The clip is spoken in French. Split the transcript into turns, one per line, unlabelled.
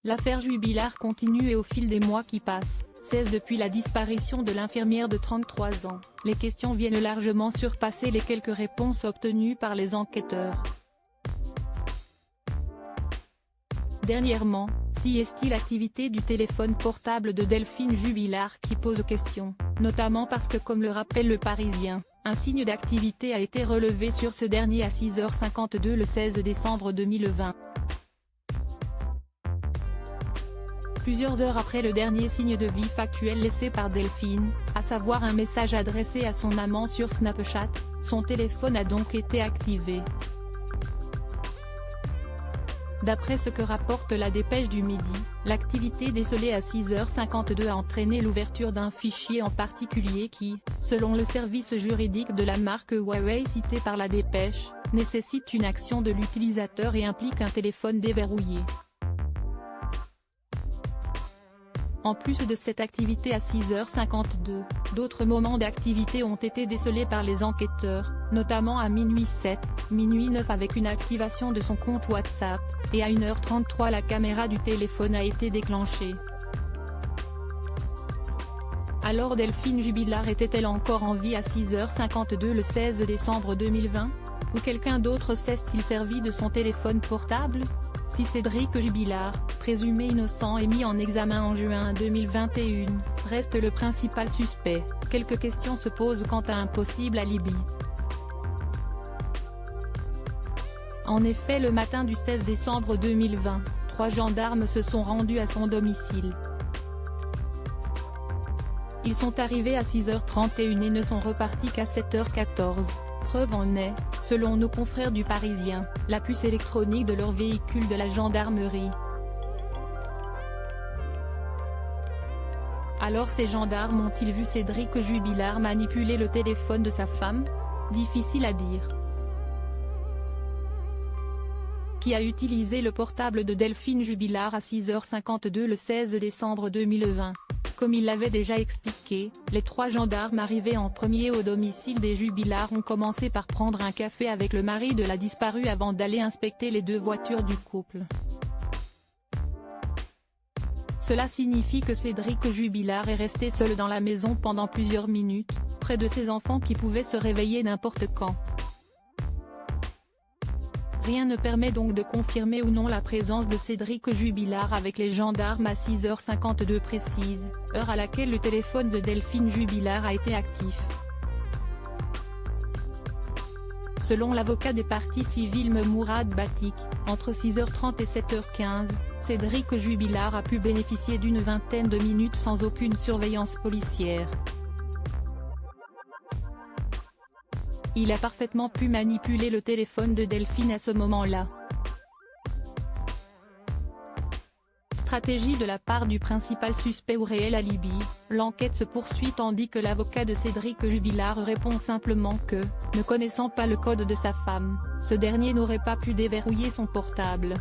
L'affaire Jubilard continue et au fil des mois qui passent, 16 depuis la disparition de l'infirmière de 33 ans, les questions viennent largement surpasser les quelques réponses obtenues par les enquêteurs. Dernièrement, si est-il l'activité du téléphone portable de Delphine Jubilard qui pose question, notamment parce que comme le rappelle Le Parisien, un signe d'activité a été relevé sur ce dernier à 6h52 le 16 décembre 2020. Plusieurs heures après le dernier signe de vie factuel laissé par Delphine, à savoir un message adressé à son amant sur Snapchat, son téléphone a donc été activé. D'après ce que rapporte la Dépêche du Midi, l'activité décelée à 6h52 a entraîné l'ouverture d'un fichier en particulier qui, selon le service juridique de la marque Huawei cité par la Dépêche, nécessite une action de l'utilisateur et implique un téléphone déverrouillé. En plus de cette activité à 6h52, d'autres moments d'activité ont été décelés par les enquêteurs, notamment à minuit 7, minuit 9 avec une activation de son compte WhatsApp, et à 1h33 la caméra du téléphone a été déclenchée. Alors Delphine Jubilard était-elle encore en vie à 6h52 le 16 décembre 2020 ? Ou quelqu'un d'autre s'est-il servi de son téléphone portable ? Si Cédric Jubilard, présumé innocent et mis en examen en juin 2021, reste le principal suspect, quelques questions se posent quant à un possible alibi. En effet, le matin du 16 décembre 2020, 3 gendarmes se sont rendus à son domicile. Ils sont arrivés à 6h31 et ne sont repartis qu'à 7h14. Preuve en est, selon nos confrères du Parisien, la puce électronique de leur véhicule de la gendarmerie. Alors ces gendarmes ont-ils vu Cédric Jubilard manipuler le téléphone de sa femme ? Difficile à dire. Qui a utilisé le portable de Delphine Jubilard à 6h52 le 16 décembre 2020 ? Comme il l'avait déjà expliqué, les 3 gendarmes arrivés en premier au domicile des Jubilard ont commencé par prendre un café avec le mari de la disparue avant d'aller inspecter les 2 voitures du couple. Cela signifie que Cédric Jubilard est resté seul dans la maison pendant plusieurs minutes, près de ses enfants qui pouvaient se réveiller n'importe quand. Rien ne permet donc de confirmer ou non la présence de Cédric Jubilard avec les gendarmes à 6h52 précise, heure à laquelle le téléphone de Delphine Jubilard a été actif. Selon l'avocat des parties civiles Mourad Batik, entre 6h30 et 7h15, Cédric Jubilard a pu bénéficier d'une vingtaine de minutes sans aucune surveillance policière. Il a parfaitement pu manipuler le téléphone de Delphine à ce moment-là. Stratégie de la part du principal suspect ou réel alibi, l'enquête se poursuit tandis que l'avocat de Cédric Jubilard répond simplement que, ne connaissant pas le code de sa femme, ce dernier n'aurait pas pu déverrouiller son portable.